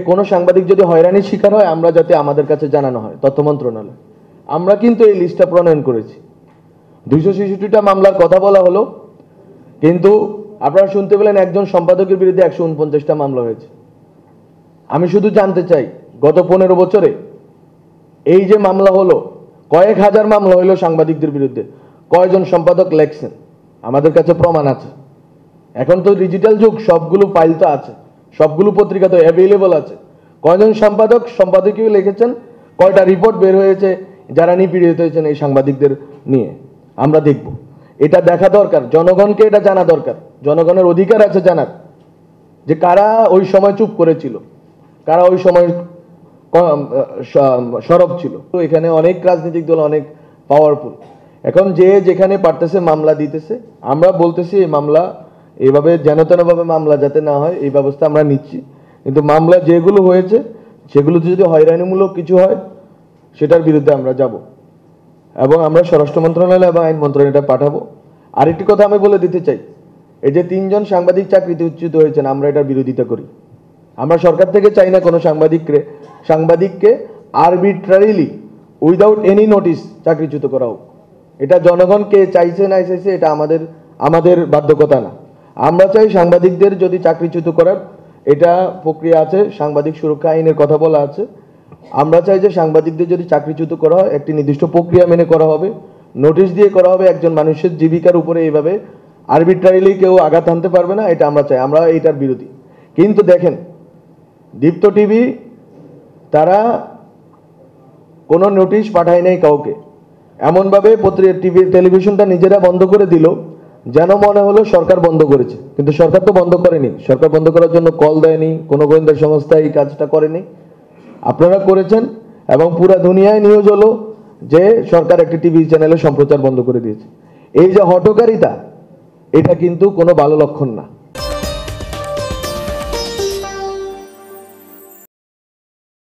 কোনো সাংবাদিক যদি হয়রানির শিকার হয় আমরা যাতে আমাদের কাছে জানানো হয় তথ্য মন্ত্রণালয়। আমরা কিন্তু এই লিস্টটা প্রণয়ন করেছি। 266টা মামলার কথা বলা হলো, কিন্তু আপনারা শুনতে পেলেন একজন সম্পাদকের বিরুদ্ধে 149টা মামলা হয়েছে। আমি শুধু জানতে চাই গত 15 বছরে এই যে মামলা হলো, কয়েক হাজার মামলা হইলো সাংবাদিকদের বিরুদ্ধে, কয়জন সম্পাদক লেখছেন? আমাদের কাছে প্রমাণ আছে। এখন তো ডিজিটাল যুগ, সবগুলো ফাইল তো আছে, সবগুলো পত্রিকা তো অ্যাভেলেবল আছে। কয়জন সম্পাদকীয় লিখেছেন, কয়টা রিপোর্ট বের হয়েছে যারা নিপীড়িত হয়েছেন এই সাংবাদিকদের নিয়ে, আমরা দেখব। এটা দেখা দরকার, জনগণকে এটা জানা দরকার। জনগণের অধিকার আছে জানার যে কারা ওই সময় চুপ করেছিল, কারা ওই সময় সরব ছিল। তো এখানে অনেক রাজনৈতিক দল অনেক পাওয়ারফুল। এখন যে যেখানে পারতেছে মামলা দিতেছে, আমরা বলতেছি এই মামলা এইভাবে যেন তেনভাবে মামলা যাতে না হয় এই ব্যবস্থা আমরা নিচ্ছি। কিন্তু মামলা যেগুলো হয়েছে সেগুলোতে যদি হয়রানিমূলক কিছু হয় সেটার বিরুদ্ধে আমরা যাব এবং আমরা স্বরাষ্ট্র মন্ত্রণালয় এবং আইন মন্ত্রণালয় পাঠাবো। আরেকটি কথা আমি বলে দিতে চাই, এই যে 3 জন সাংবাদিক চাকরিচ্যুত হয়েছেন, আমরা এটার বিরোধিতা করি। আমরা সরকার থেকে চাই না কোনো সাংবাদিককে আরবিট্রারিলি উইদাউট এনি নোটিস চাকরিচ্যুত করা হোক। এটা জনগণ কে চাইছে না চাইছে এটা আমাদের বাধ্যকতা না। আমরা চাই সাংবাদিকদের যদি চাকরিচ্যুত করার এটা প্রক্রিয়া আছে, সাংবাদিক সুরক্ষা আইনের কথা বলা আছে। আমরা চাই যে সাংবাদিকদের যদি চাকরিচ্যুত করা হয় একটি নির্দিষ্ট প্রক্রিয়া মেনে করা হবে, নোটিশ দিয়ে করা হবে। একজন মানুষের জীবিকার উপরে এইভাবে আরবিট্রারিলি কেউ আঘাত আনতে পারবে না, এটা আমরা চাই। আমরা এটার বিরোধী। কিন্তু দেখেন, দীপ্ত টিভি তারা কোনো নোটিশ পাঠায় নাই কাউকে, এমনভাবে টেলিভিশনটা নিজেরা বন্ধ করে দিল যেন মনে হলো সরকার বন্ধ করেছে, কিন্তু সরকার তো বন্ধ করেনি। সরকার বন্ধ করার জন্য কল দেয়নি, কোনো গোয়েন্দা সংস্থা এই কাজটা করেনি, আপনারা করেছেন। এবং পুরা দুনিয়ায় নিউজ হলো যে সরকার একটি টিভি চ্যানেলে সম্প্রচার বন্ধ করে দিয়েছে। এই যে হঠকারিতা, এটা কিন্তু কোনো ভালো লক্ষণ না।